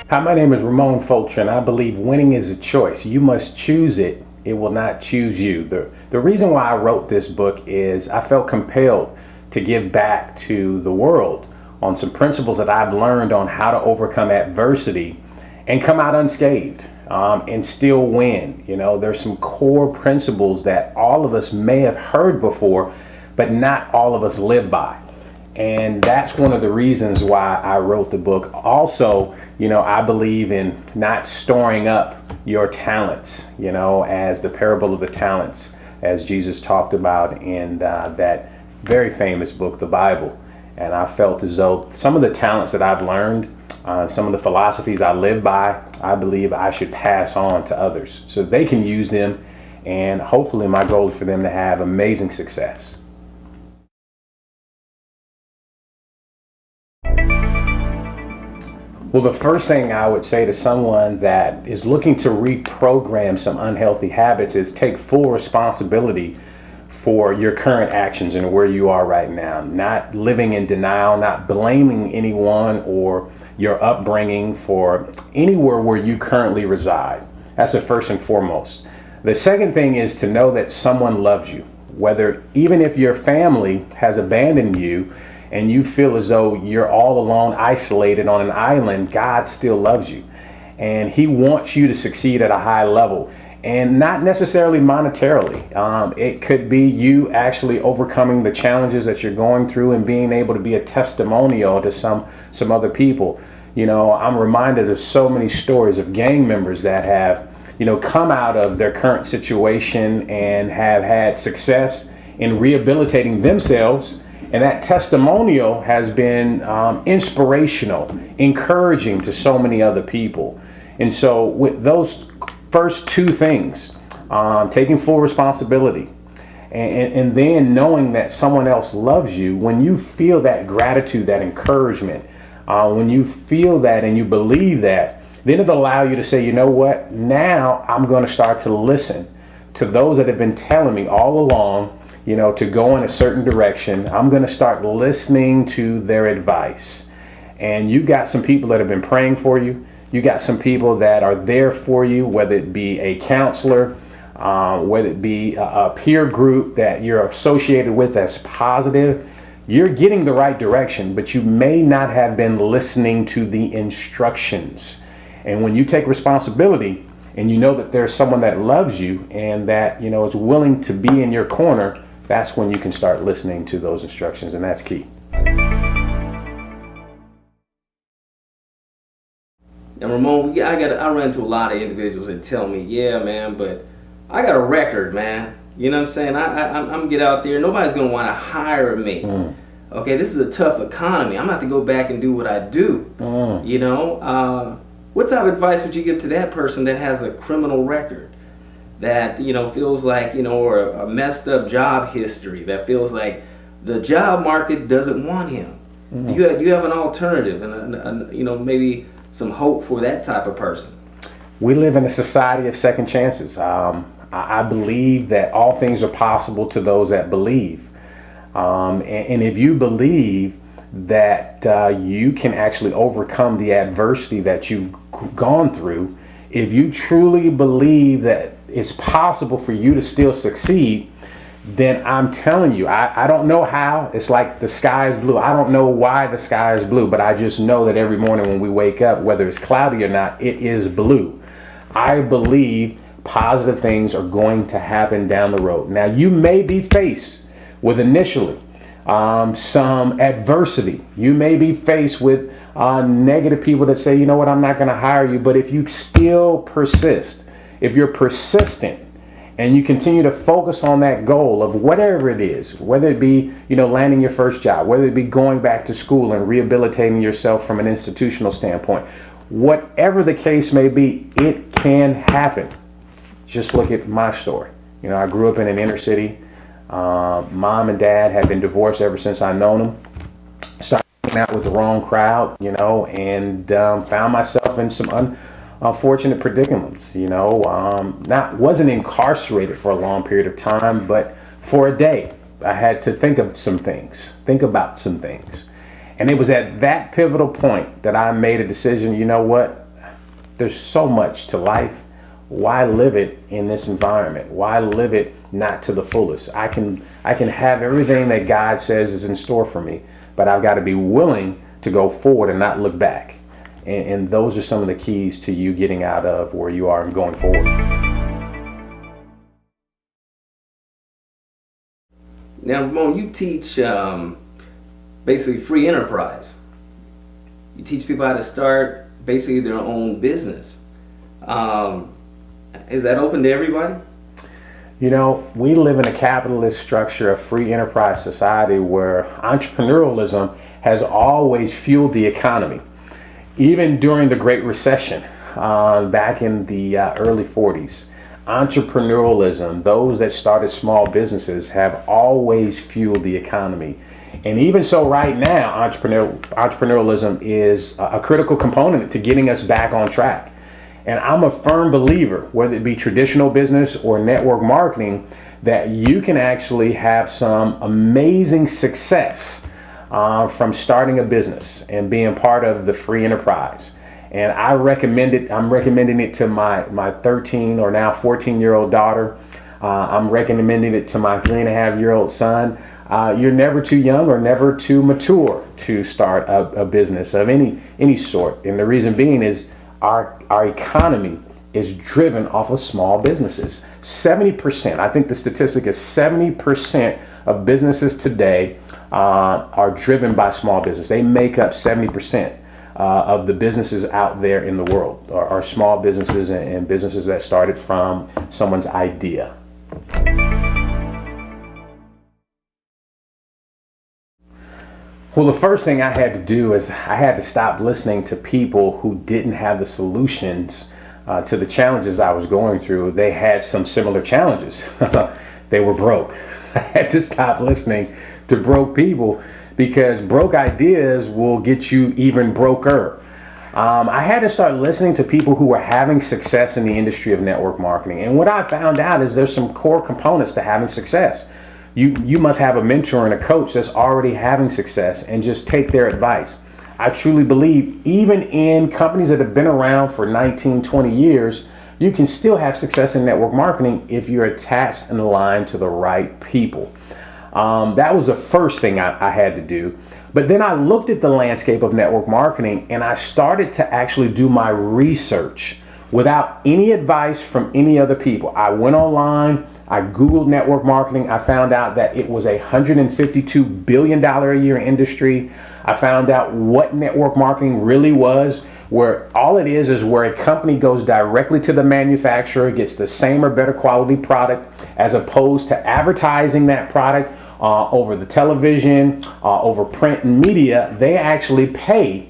Hi, my name is RRamon Fulcher, and I believe winning is a choice. You must choose it. It will not choose you. The reason why I wrote this book is I felt compelled to give back to the world on some principles that I've learned on how to overcome adversity and come out unscathed and still win. You know, there's some core principles that all of us may have heard before, but not all of us live by. And that's one of the reasons why I wrote the book. Also, you know, I believe in not storing up your talents, you know, as the parable of the talents, as Jesus talked about in that very famous book, the Bible. And I felt as though some of the talents that I've learned, some of the philosophies I live by, I believe I should pass on to others so they can use them. And hopefully my goal is for them to have amazing success. Well, the first thing I would say to someone that is looking to reprogram some unhealthy habits is take full responsibility for your current actions and where you are right now. Not living in denial, not blaming anyone or your upbringing for anywhere where you currently reside. That's the first and foremost. The second thing is to know that someone loves you, whether even if your family has abandoned you, and you feel as though you're all alone, isolated on an island, God still loves you. And He wants you to succeed at a high level, and not necessarily monetarily. It could be you actually overcoming the challenges that you're going through and being able to be a testimonial to some other people. You know, I'm reminded of so many stories of gang members that have, you know, come out of their current situation and have had success in rehabilitating themselves. And that testimonial has been inspirational, encouraging to so many other people. And so with those first two things, taking full responsibility and then knowing that someone else loves you, when you feel that gratitude, that encouragement, when you feel that and you believe that, then it'll allow you to say, you know what, now I'm going to start to listen to those that have been telling me all along, you know, to go in a certain direction. I'm going to start listening to their advice. And you've got some people that have been praying for you. You got some people that are there for you, whether it be a counselor, whether it be a peer group that you're associated with that's positive. You're getting the right direction, but you may not have been listening to the instructions. And when you take responsibility and you know that there's someone that loves you and that, you know, is willing to be in your corner, that's when you can start listening to those instructions, and that's key. Now, Ramon, I run into a lot of individuals that tell me, yeah, man, but I got a record, man. You know what I'm saying? I'm gonna get out there. Nobody's gonna want to hire me. Okay, this is a tough economy. I'm gonna have to go back and do what I do. You know, what type of advice would you give to that person that has a criminal record? That, you know, feels like, you know, or a messed up job history, that feels like the job market doesn't want him. Do you have an alternative and, you know, maybe some hope for that type of person? We live in a society of second chances. I believe that all things are possible to those that believe. And if you believe that you can actually overcome the adversity that you've gone through, if you truly believe that it's possible for you to still succeed, then I'm telling you, I don't know how. It's like the sky is blue. I don't know why the sky is blue, but I just know that every morning when we wake up, whether it's cloudy or not, it is blue. I believe positive things are going to happen down the road. Now, you may be faced with initially some adversity. You may be faced with negative people that say, you know what, I'm not going to hire you. But if you still persist, if you're persistent and you continue to focus on that goal of whatever it is, whether it be, you know, landing your first job, whether it be going back to school and rehabilitating yourself from an institutional standpoint, whatever the case may be, it can happen. Just look at my story. You know, I grew up in an inner city. Mom and dad had been divorced ever since I known them. Started hanging out with the wrong crowd, you know, and found myself in some unfortunate predicaments, you know. Wasn't incarcerated for a long period of time, but for a day I had to think about some things. And it was at that pivotal point that I made a decision, you know what, there's so much to life. Why live it in this environment? Why live it not to the fullest? I can have everything that God says is in store for me, but I've got to be willing to go forward and not look back. And those are some of the keys to you getting out of where you are and going forward. Now, Ramon, you teach basically free enterprise. You teach people how to start basically their own business. Is that open to everybody? You know, we live in a capitalist structure of free enterprise society where entrepreneurialism has always fueled the economy. Even during the Great Recession, back in the early 40s, entrepreneurialism, those that started small businesses, have always fueled the economy. And even so right now, entrepreneurialism is a critical component to getting us back on track. And I'm a firm believer, whether it be traditional business or network marketing, that you can actually have some amazing success from starting a business and being part of the free enterprise. And I'm recommending it to my 13 or now 14-year-old daughter. I'm recommending it to my 3.5-year-old son. You're never too young or never too mature to start a business of any sort. And the reason being is our economy is driven off of small businesses. 70%, I think the statistic is 70% of businesses today are driven by small business. They make up 70% of the businesses out there in the world are small businesses and businesses that started from someone's idea. Well, the first thing I had to do is I had to stop listening to people who didn't have the solutions to the challenges I was going through. They had some similar challenges. They were broke. I had to stop listening to broke people because broke ideas will get you even broker. I had to start listening to people who were having success in the industry of network marketing. And what I found out is there's some core components to having success. You must have a mentor and a coach that's already having success and just take their advice. I truly believe even in companies that have been around for 19, 20 years, you can still have success in network marketing if you're attached and aligned to the right people. That was the first thing I had to do. But then I looked at the landscape of network marketing and I started to actually do my research without any advice from any other people. I went online, I Googled network marketing. I found out that it was a $152 billion a year industry. I found out what network marketing really was, where all it is where a company goes directly to the manufacturer, gets the same or better quality product, as opposed to advertising that product over the television, over print and media. They actually pay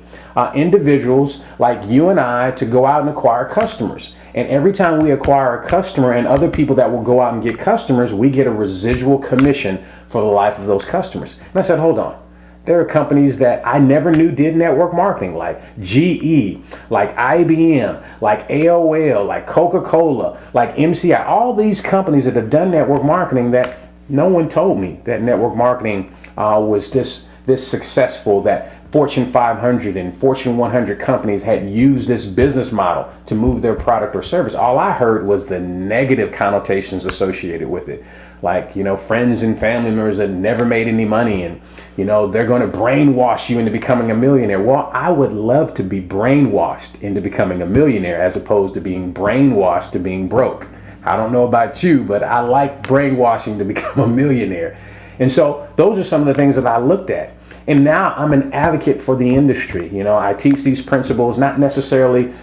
individuals like you and I to go out and acquire customers. And every time we acquire a customer and other people that will go out and get customers, we get a residual commission for the life of those customers. And I said, hold on. There are companies that I never knew did network marketing, like GE, like IBM, like AOL, like Coca-Cola, like MCI, all these companies that have done network marketing that no one told me that network marketing was this successful, that Fortune 500 and Fortune 100 companies had used this business model to move their product or service. All I heard was the negative connotations associated with it. Like, friends and family members that never made any money and, they're going to brainwash you into becoming a millionaire. Well, I would love to be brainwashed into becoming a millionaire as opposed to being brainwashed to being broke. I don't know about you, but I like brainwashing to become a millionaire. And so those are some of the things that I looked at. And now I'm an advocate for the industry. I teach these principles, not necessarily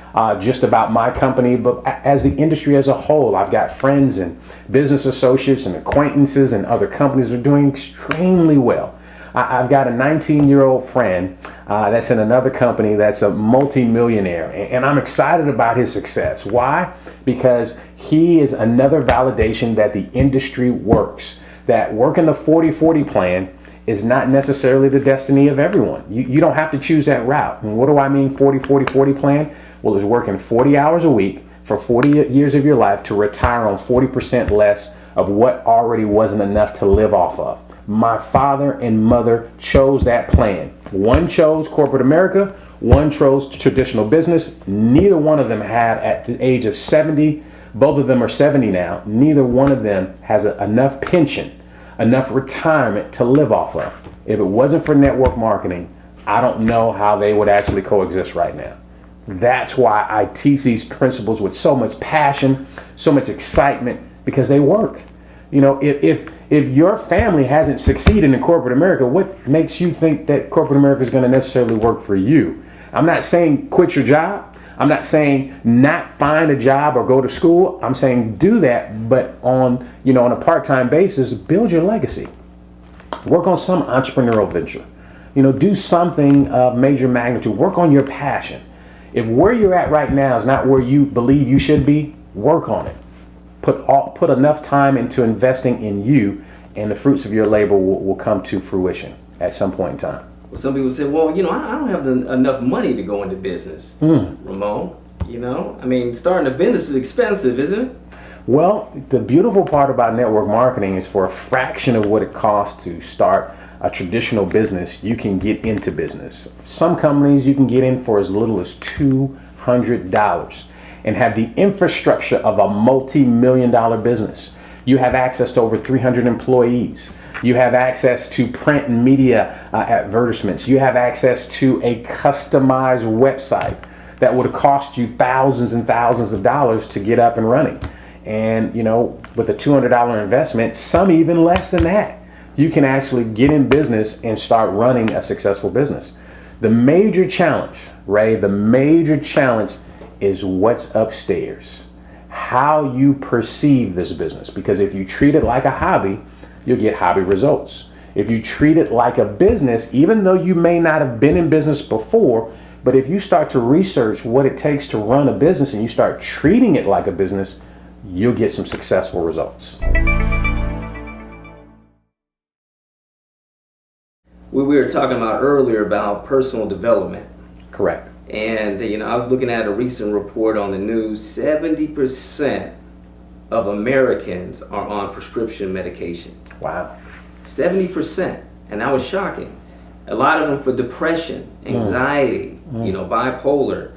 just about my company, but as the industry as a whole. I've got friends and business associates and acquaintances and other companies that are doing extremely well. I've got a 19-year-old friend that's in another company that's a multi-millionaire, and I'm excited about his success. Why? Because he is another validation that the industry works, that working the 40-40 plan is not necessarily the destiny of everyone. You don't have to choose that route. And what do I mean 40-40-40 plan? Well, it's working 40 hours a week for 40 years of your life to retire on 40% less of what already wasn't enough to live off of. My father and mother chose that plan. One chose corporate America, One chose traditional business. Neither one of them had, at the age of 70, both of them are 70 now, neither one of them has enough pension, enough retirement to live off of. If it wasn't for network marketing, I don't know how they would actually coexist right now. That's why I teach these principles with so much passion, so much excitement, because they work. You know, if your family hasn't succeeded in corporate America, what makes you think that corporate America is going to necessarily work for you? I'm not saying quit your job. I'm not saying not find a job or go to school. I'm saying do that, but on a part-time basis, build your legacy. Work on some entrepreneurial venture. Do something of major magnitude. Work on your passion. If where you're at right now is not where you believe you should be, work on it. Put enough time into investing in you, and the fruits of your labor will come to fruition at some point in time. Well, some people say, well, I don't have enough money to go into business, Ramon. Starting a business is expensive, isn't it? Well, the beautiful part about network marketing is for a fraction of what it costs to start a traditional business, you can get into business. Some companies you can get in for as little as $200 and have the infrastructure of a multi-million-dollar business. You have access to over 300 employees. You have access to print and media advertisements. You have access to a customized website that would have cost you thousands and thousands of dollars to get up and running. And with a $200 investment, some even less than that, you can actually get in business and start running a successful business. The major challenge, Ray, is what's upstairs, how you perceive this business. Because if you treat it like a hobby, you'll get hobby results. If you treat it like a business, even though you may not have been in business before, but if you start to research what it takes to run a business and you start treating it like a business, you'll get some successful results. We were talking about earlier about personal development. Correct. And, I was looking at a recent report on the news. 70% of Americans are on prescription medication. Wow. 70%. And that was shocking. A lot of them for depression, anxiety, bipolar,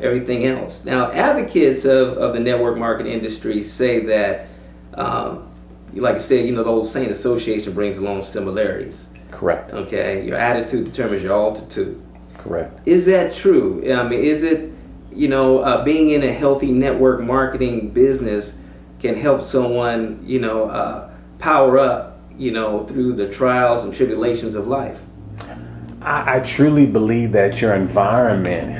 everything else. Now, advocates of the network marketing industry say that, like you said, the old saying, association brings along similarities. Correct. Okay, your attitude determines your altitude. Correct. Is that true? Is it, being in a healthy network marketing business can help someone, power up, through the trials and tribulations of life? I truly believe that your environment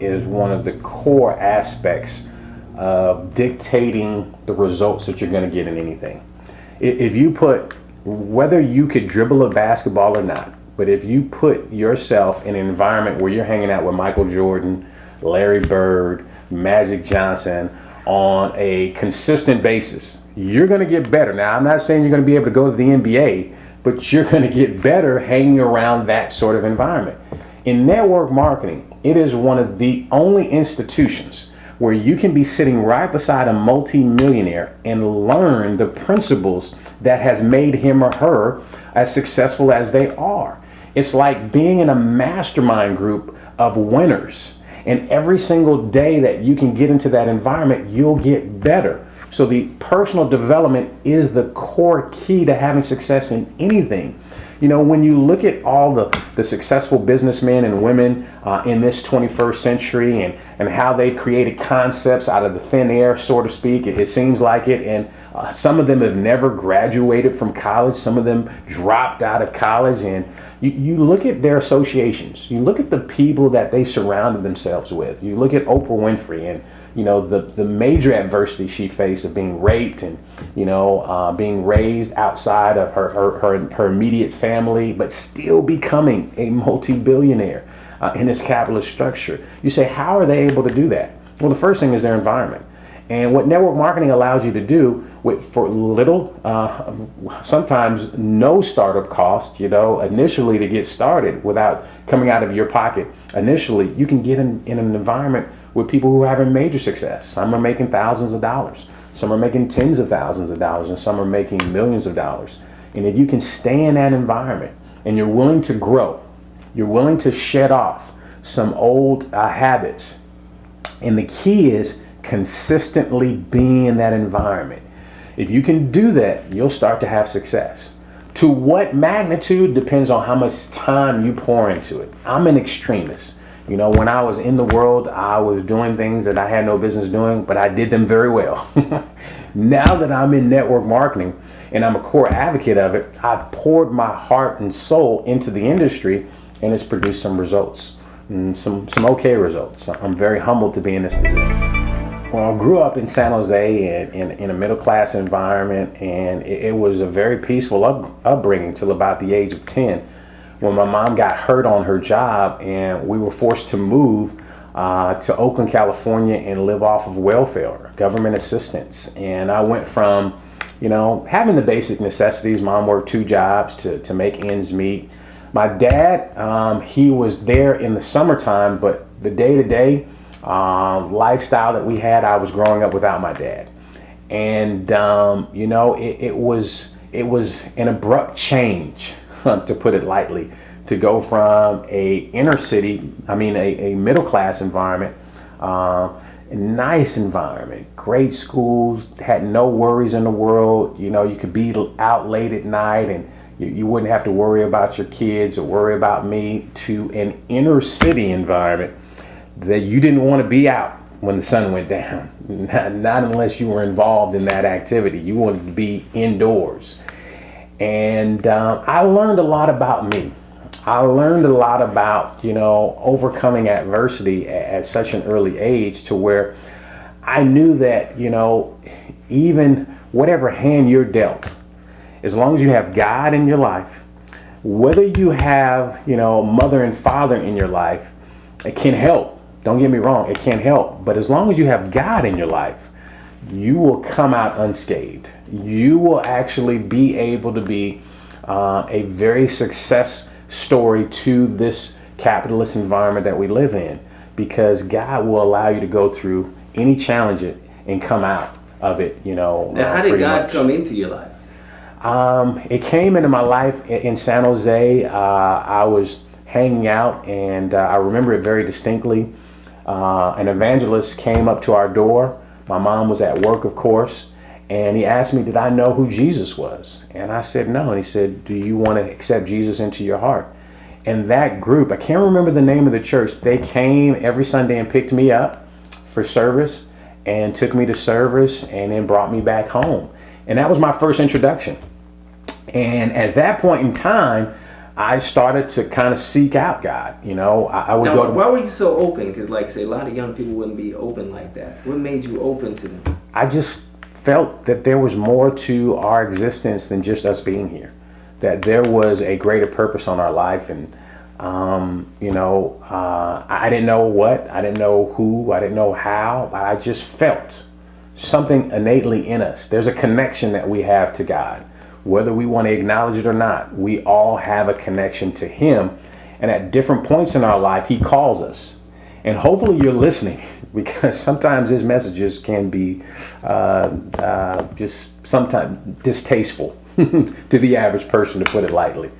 is one of the core aspects of dictating the results that you're going to get in anything. If you put, whether you could dribble a basketball or not, but if you put yourself in an environment where you're hanging out with Michael Jordan, Larry Bird, Magic Johnson on a consistent basis, you're going to get better. Now, I'm not saying you're going to be able to go to the NBA, but you're going to get better hanging around that sort of environment. In network marketing, it is one of the only institutions where you can be sitting right beside a multi-millionaire and learn the principles that has made him or her as successful as they are. It's like being in a mastermind group of winners. And every single day that you can get into that environment, you'll get better. So the personal development is the core key to having success in anything. When you look at all the successful businessmen and women in this 21st century and how they've created concepts out of the thin air, so to speak, it seems like it. And some of them have never graduated from college. Some of them dropped out of college. And you look at their associations. You look at the people that they surrounded themselves with. You look at Oprah Winfrey and the major adversity she faced of being raped and, being raised outside of her immediate family, but still becoming a multi-billionaire in this capitalist structure. You say, how are they able to do that? Well, the first thing is their environment. And what network marketing allows you to do for little, sometimes no startup cost, initially to get started without coming out of your pocket. Initially, you can get in an environment with people who are having major success. Some are making thousands of dollars. Some are making tens of thousands of dollars, and some are making millions of dollars. And if you can stay in that environment and you're willing to grow, you're willing to shed off some old habits. And the key is consistently being in that environment. If you can do that, you'll start to have success. To what magnitude depends on how much time you pour into it. I'm an extremist. You know, when I was in the world, I was doing things that I had no business doing, but I did them very well. Now that I'm in network marketing and I'm a core advocate of it, I've poured my heart and soul into the industry, and it's produced some results, and some okay results. I'm very humbled to be in this position. Well, I grew up in San Jose in a middle class environment, and it was a very peaceful upbringing till about the age of 10, when my mom got hurt on her job and we were forced to move to Oakland, California, and live off of welfare, government assistance. And I went from, you know, having the basic necessities. Mom worked 2 jobs to make ends meet. My dad, he was there in the summertime, but the day-to-day lifestyle that we had, I was growing up without my dad. And, you know, it was an abrupt change, to put it lightly, to go from a middle class environment, a nice environment, great schools, had no worries in the world. You know, you could be out late at night and you wouldn't have to worry about your kids or worry about me, to an inner city environment that you didn't want to be out when the sun went down. Not unless you were involved in that activity. You wanted to be indoors. And I learned a lot about me. I learned a lot about, you know, overcoming adversity at such an early age, to where I knew that, you know, even whatever hand you're dealt, as long as you have God in your life, whether you have, you know, mother and father in your life, it can help. Don't get me wrong, it can help. But as long as you have God in your life, you will come out unscathed. You will actually be able to be a very success story to this capitalist environment that we live in, because God will allow you to go through any challenge and come out of it, you know. Now, how did God come into your life? It came into my life in San Jose. I was hanging out, and I remember it very distinctly. An evangelist came up to our door. My mom was at work, of course, and he asked me, did I know who Jesus was? And I said no. And he said, do you want to accept Jesus into your heart? And that group, I can't remember the name of the church, they came every Sunday and picked me up for service and took me to service and then brought me back home. And that was my first introduction. And at that point in time, I started to kind of seek out God. You know, I would go to... Why were you so open? Because, like, say, a lot of young people wouldn't be open like that. What made you open to them? I just felt that there was more to our existence than just us being here. That there was a greater purpose on our life. And, you know, I didn't know what, I didn't know who, I didn't know how, but I just felt something innately in us. There's a connection that we have to God. Whether we want to acknowledge it or not, we all have a connection to Him. And at different points in our life, He calls us. And hopefully you're listening, because sometimes His messages can be just sometimes distasteful to the average person, to put it lightly.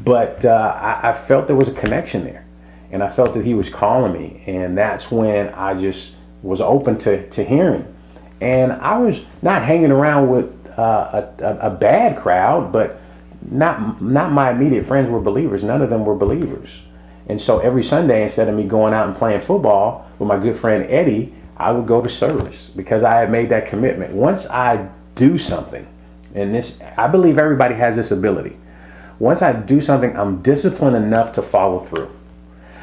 But I felt there was a connection there. And I felt that He was calling me. And that's when I just was open to hearing. And I was not hanging around with a bad crowd, but not my immediate friends were believers. None of them were believers. And so every Sunday, instead of me going out and playing football with my good friend Eddie, I would go to service, because I had made that commitment. Once I do something, and this, I believe everybody has this ability. Once I do something, I'm disciplined enough to follow through.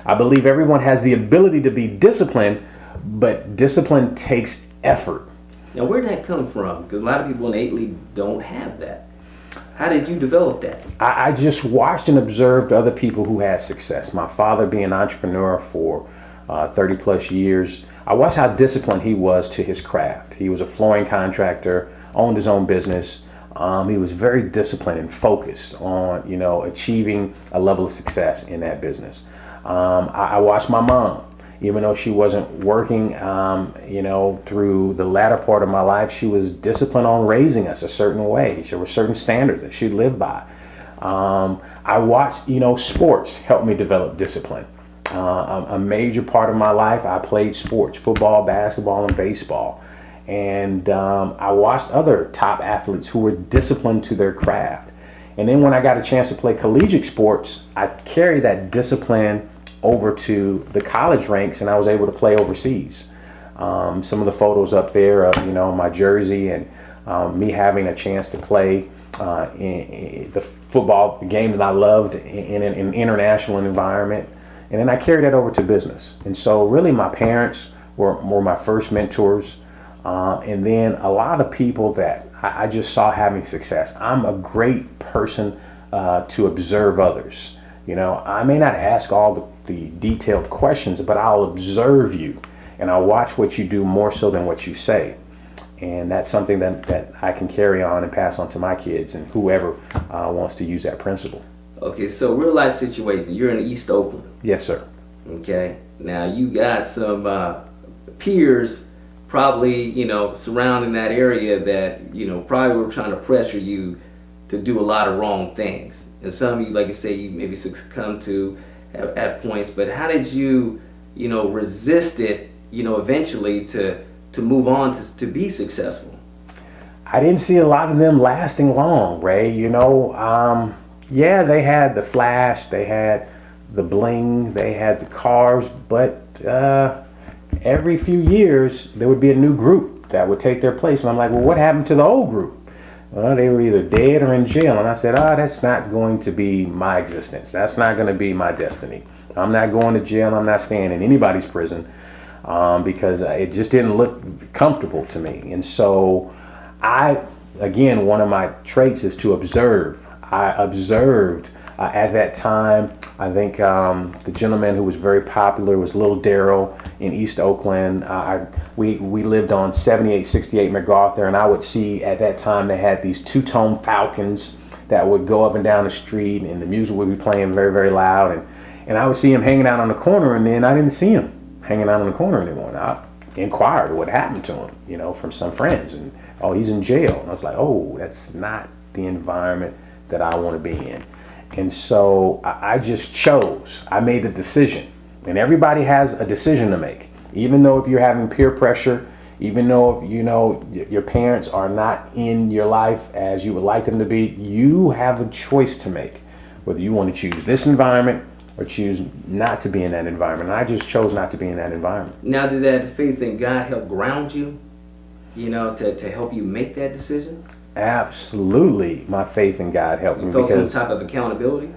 I believe everyone has the ability to be disciplined, but discipline takes effort. Now, where did that come from? Because a lot of people innately don't have that. How did you develop that? I just watched and observed other people who had success. My father being an entrepreneur for 30 plus years, I watched how disciplined he was to his craft. He was a flooring contractor, owned his own business. He was very disciplined and focused on, you know, achieving a level of success in that business. I watched my mom. Even though she wasn't working, you know, through the latter part of my life, she was disciplined on raising us a certain way. There were certain standards that she lived by. I watched, you know, sports help me develop discipline. A major part of my life, I played sports, football, basketball, and baseball. And I watched other top athletes who were disciplined to their craft. And then when I got a chance to play collegiate sports, I carried that discipline over to the college ranks, and I was able to play overseas. Some of the photos up there of, my jersey and me having a chance to play in the football game that I loved in an international environment. And then I carried that over to business. And so really my parents were my first mentors. And then a lot of people that I just saw having success. I'm a great person to observe others. I may not ask all the detailed questions, but I'll observe you and I'll watch what you do more so than what you say. And that's something that I can carry on and pass on to my kids and whoever wants to use that principle. Okay, so real life situation. You're in East Oakland. Yes, sir. Okay. Now you got some peers probably, surrounding that area that, probably were trying to pressure you to do a lot of wrong things. And some of you, like you say, you maybe succumb to at points, but how did you, resist it, eventually to move on to be successful? I didn't see a lot of them lasting long, Ray. Yeah, they had the flash, they had the bling, they had the cars, but every few years there would be a new group that would take their place. And I'm like, well, what happened to the old group? Well, they were either dead or in jail. And I said, that's not going to be my existence. That's not going to be my destiny. I'm not going to jail. I'm not staying in anybody's prison because it just didn't look comfortable to me. And so again, one of my traits is to observe. I observed at that time. I think the gentleman who was very popular was Little Daryl in East Oakland. We lived on 7868 MacArthur, and I would see at that time they had these two-tone Falcons that would go up and down the street, and the music would be playing very, very loud. And I would see him hanging out on the corner, and then I didn't see him hanging out on the corner anymore. And I inquired what happened to him, from some friends, and he's in jail. And I was like, that's not the environment that I want to be in. And so I just chose. I made the decision. And everybody has a decision to make. Even though if you're having peer pressure, even though if your parents are not in your life as you would like them to be, you have a choice to make. Whether you want to choose this environment or choose not to be in that environment. And I just chose not to be in that environment. Now, did that faith in God help ground you, to help you make that decision? Absolutely, my faith in God helped me. You felt some type of accountability?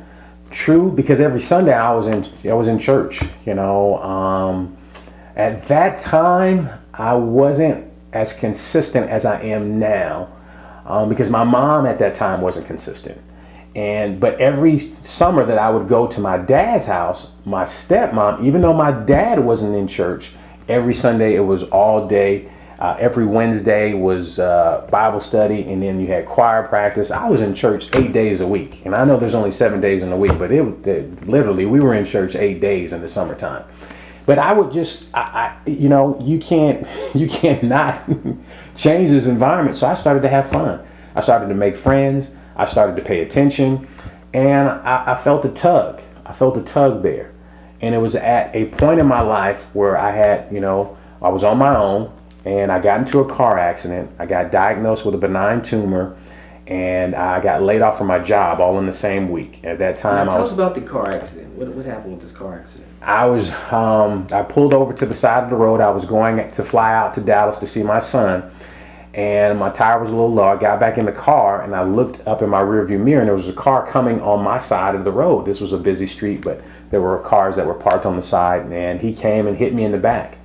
True, because every Sunday I was in church. At that time I wasn't as consistent as I am now, because my mom at that time wasn't consistent. But every summer that I would go to my dad's house, my stepmom, even though my dad wasn't in church, every Sunday it was all day. Every Wednesday was Bible study, and then you had choir practice. I was in church 8 days a week, and I know there's only 7 days in a week, but literally we were in church 8 days in the summertime. But I would just, you can't not change this environment. So I started to have fun. I started to make friends. I started to pay attention, and I felt a tug. I felt a tug there, and it was at a point in my life where I was on my own. And I got into a car accident. I got diagnosed with a benign tumor, and I got laid off from my job all in the same week. At that time, tell us about the car accident. What happened with this car accident? I pulled over to the side of the road. I was going to fly out to Dallas to see my son, and my tire was a little low. I got back in the car, and I looked up in my rearview mirror, and there was a car coming on my side of the road. This was a busy street, but there were cars that were parked on the side, and he came and hit me in the back.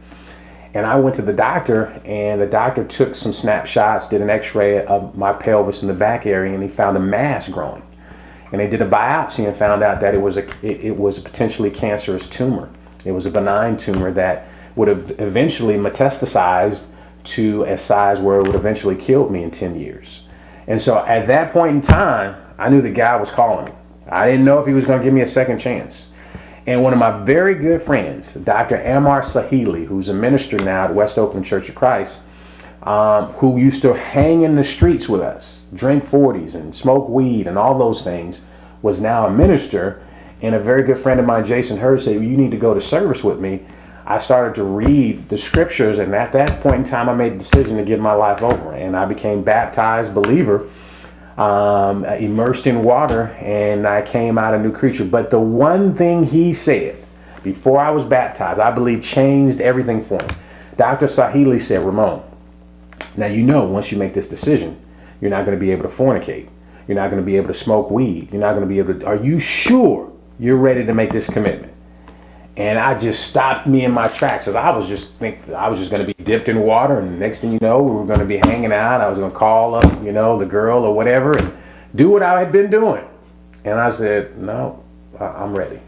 And I went to the doctor, and the doctor took some snapshots, did an x-ray of my pelvis in the back area, and he found a mass growing. And they did a biopsy and found out that it was a potentially cancerous tumor. It was a benign tumor that would have eventually metastasized to a size where it would eventually kill me in 10 years. And so at that point in time, I knew that God was calling me. I didn't know if he was going to give me a second chance. And one of my very good friends, Dr. Ammar Sahili, who's a minister now at West Oakland Church of Christ, who used to hang in the streets with us, drink 40s and smoke weed and all those things, was now a minister. and a very good friend of mine, Jason Hurd, said, you need to go to service with me. I started to read the scriptures, and at that point in time, I made the decision to give my life over, and I became baptized believer, immersed in water, and I came out a new creature. But the one thing he said before I was baptized, I believe changed everything for me. Dr. Sahili said, Ramon, now you know once you make this decision, you're not going to be able to fornicate. You're not going to be able to smoke weed. You're not going to be able to, are you sure you're ready to make this commitment? And I just stopped me in my tracks, as I was just thinking I was just going to be dipped in water, and the next thing you know, we were going to be hanging out. I was going to call up, the girl or whatever, and do what I had been doing. And I said, no, I'm ready.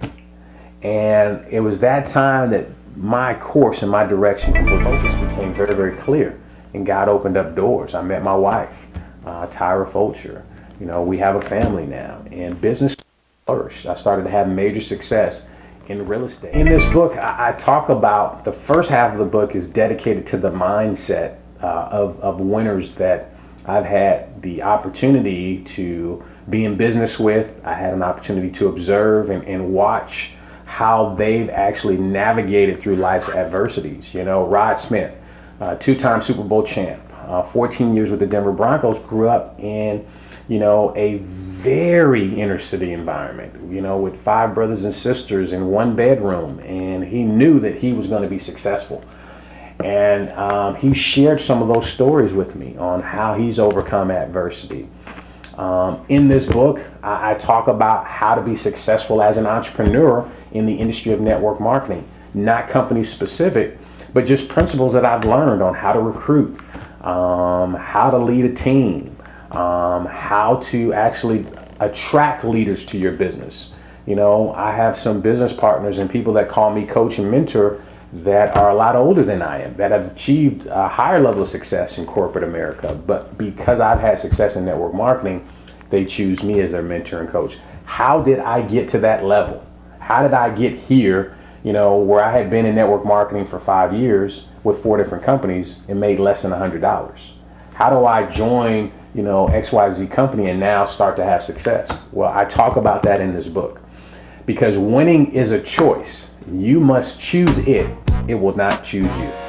And it was that time that my course and my direction became very, very clear, and God opened up doors. I met my wife, Tyra Fulcher. We have a family now, and business flourished. I started to have major success in real estate. In this book, I talk about, the first half of the book is dedicated to the mindset of winners that I've had the opportunity to be in business with. I had an opportunity to observe and watch how they've actually navigated through life's adversities. Rod Smith, two-time Super Bowl champ, 14 years with the Denver Broncos, grew up in a very inner city environment, with 5 brothers and sisters in 1 bedroom, and he knew that he was going to be successful. And he shared some of those stories with me on how he's overcome adversity. In this book, I talk about how to be successful as an entrepreneur in the industry of network marketing, not company specific, but just principles that I've learned on how to recruit, how to lead a team, how to actually attract leaders to your business. I have some business partners and people that call me coach and mentor that are a lot older than I am, that have achieved a higher level of success in corporate America. But because I've had success in network marketing, they choose me as their mentor and coach. How did I get to that level? How did I get here, where I had been in network marketing for 5 years with 4 different companies and made less than $100? How do I join XYZ company and now start to have success? Well, I talk about that in this book, because winning is a choice. You must choose it. It will not choose you.